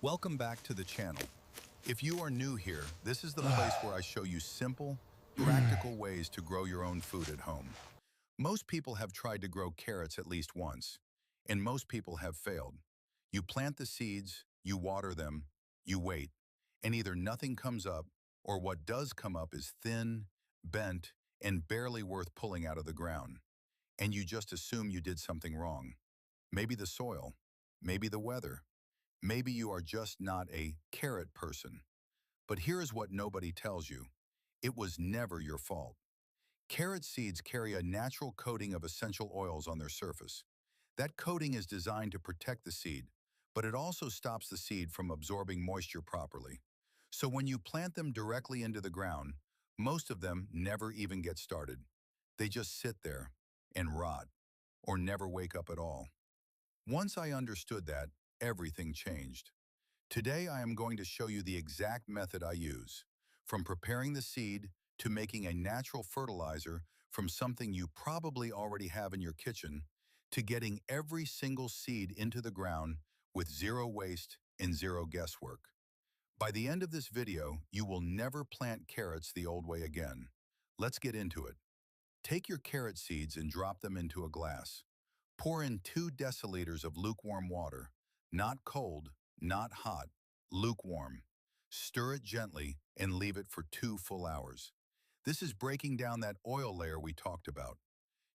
Welcome back to the channel. If you are new here, this is the place where I show you simple, practical ways to grow your own food at home. Most people have tried to grow carrots at least once, and most people have failed. You plant the seeds, you water them, you wait, and either nothing comes up, or what does come up is thin, bent, and barely worth pulling out of the ground. And you just assume you did something wrong. Maybe the soil, maybe the weather. Maybe you are just not a carrot person. But here is what nobody tells you. It was never your fault. Carrot seeds carry a natural coating of essential oils on their surface. That coating is designed to protect the seed, but it also stops the seed from absorbing moisture properly. So when you plant them directly into the ground, most of them never even get started. They just sit there and rot, or never wake up at all. Once I understood that, everything changed. Today I am going to show you the exact method I use, from preparing the seed to making a natural fertilizer from something you probably already have in your kitchen, to getting every single seed into the ground with zero waste and zero guesswork. By the end of this video, you will never plant carrots the old way again. Let's get into it. Take your carrot seeds and drop them into a glass. Pour in 2 deciliters of lukewarm water, not cold, not hot, lukewarm. Stir it gently and leave it for 2 full hours. This is breaking down that oil layer we talked about.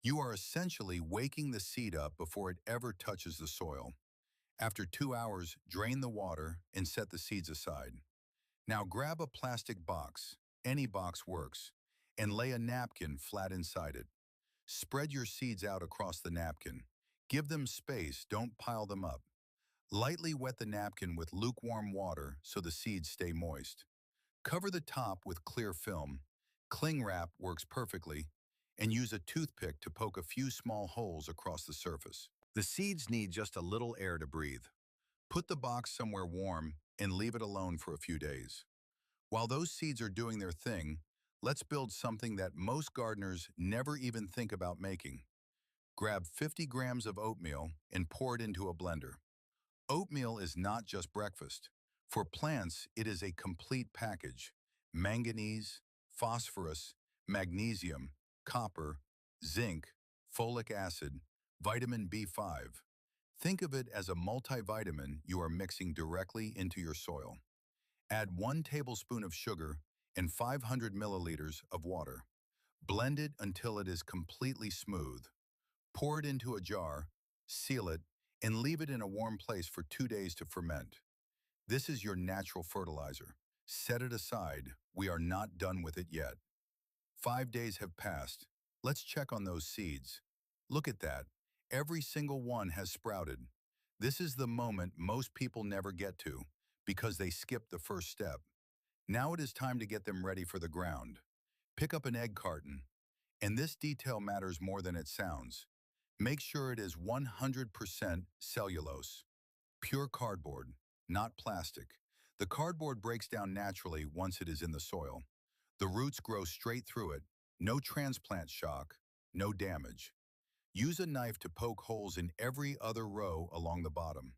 You are essentially waking the seed up before it ever touches the soil. After 2 hours, drain the water and set the seeds aside. Now grab a plastic box, any box works, and lay a napkin flat inside it. Spread your seeds out across the napkin. Give them space, don't pile them up. Lightly wet the napkin with lukewarm water so the seeds stay moist. Cover the top with clear film. Cling wrap works perfectly, and use a toothpick to poke a few small holes across the surface. The seeds need just a little air to breathe. Put the box somewhere warm and leave it alone for a few days. While those seeds are doing their thing, let's build something that most gardeners never even think about making. Grab 50 grams of oatmeal and pour it into a blender. Oatmeal is not just breakfast. For plants, it is a complete package. Manganese, phosphorus, magnesium, copper, zinc, folic acid, vitamin B5. Think of it as a multivitamin you are mixing directly into your soil. Add 1 tablespoon of sugar and 500 milliliters of water. Blend it until it is completely smooth. Pour it into a jar, seal it, and leave it in a warm place for 2 days to ferment. This is your natural fertilizer. Set it aside. We are not done with it yet. 5 days have passed. Let's check on those seeds. Look at that. Every single one has sprouted. This is the moment most people never get to because they skip the first step. Now it is time to get them ready for the ground. Pick up an egg carton. And this detail matters more than it sounds. Make sure it is 100% cellulose, pure cardboard, not plastic. The cardboard breaks down naturally once it is in the soil. The roots grow straight through it, no transplant shock, no damage. Use a knife to poke holes in every other row along the bottom.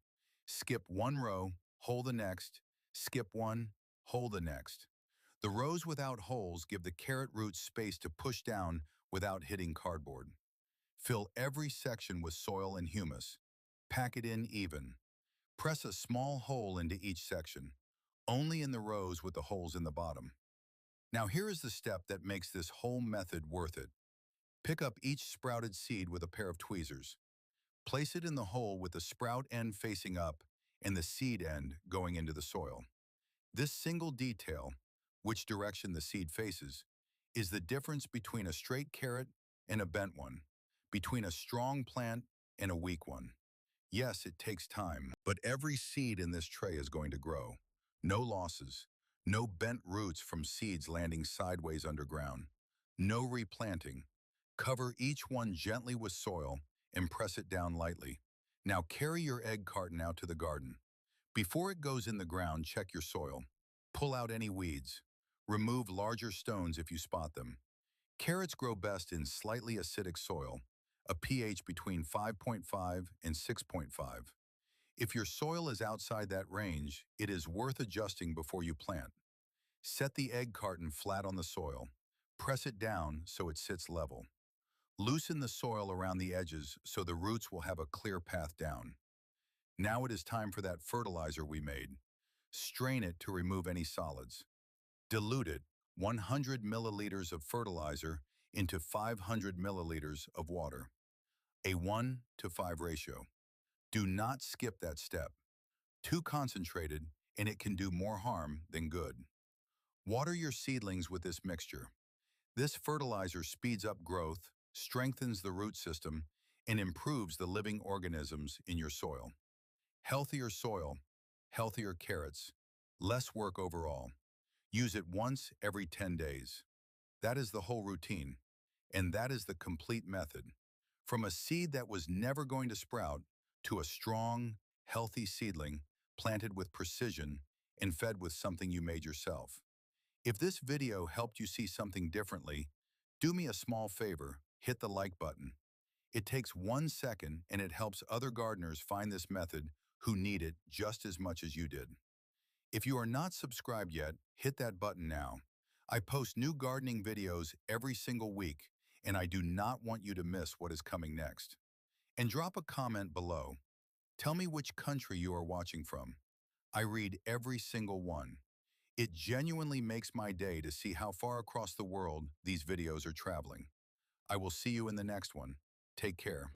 Skip 1 row, hole the next, skip 1, hole the next. The rows without holes give the carrot roots space to push down without hitting cardboard. Fill every section with soil and humus. Pack it in even. Press a small hole into each section, only in the rows with the holes in the bottom. Now here is the step that makes this whole method worth it. Pick up each sprouted seed with a pair of tweezers. Place it in the hole with the sprout end facing up and the seed end going into the soil. This single detail, which direction the seed faces, is the difference between a straight carrot and a bent one, between a strong plant and a weak one. Yes, it takes time, but every seed in this tray is going to grow. No losses, no bent roots from seeds landing sideways underground, no replanting. Cover each one gently with soil and press it down lightly. Now carry your egg carton out to the garden. Before it goes in the ground, check your soil. Pull out any weeds. Remove larger stones if you spot them. Carrots grow best in slightly acidic soil, a pH between 5.5 and 6.5. If your soil is outside that range, it is worth adjusting before you plant. Set the egg carton flat on the soil. Press it down so it sits level. Loosen the soil around the edges so the roots will have a clear path down. Now it is time for that fertilizer we made. Strain it to remove any solids. Dilute it, 100 milliliters of fertilizer into 500 milliliters of water, a 1:5 ratio. Do not skip that step. Too concentrated, and it can do more harm than good. Water your seedlings with this mixture. This fertilizer speeds up growth, strengthens the root system, and improves the living organisms in your soil. Healthier soil, healthier carrots, less work overall. Use it once every 10 days. That is the whole routine, and that is the complete method. From a seed that was never going to sprout to a strong, healthy seedling planted with precision and fed with something you made yourself. If this video helped you see something differently, do me a small favor, hit the like button. It takes 1 second and it helps other gardeners find this method who need it just as much as you did. If you are not subscribed yet, hit that button now. I post new gardening videos every single week, and I do not want you to miss what is coming next. And drop a comment below. Tell me which country you are watching from. I read every single one. It genuinely makes my day to see how far across the world these videos are traveling. I will see you in the next one. Take care.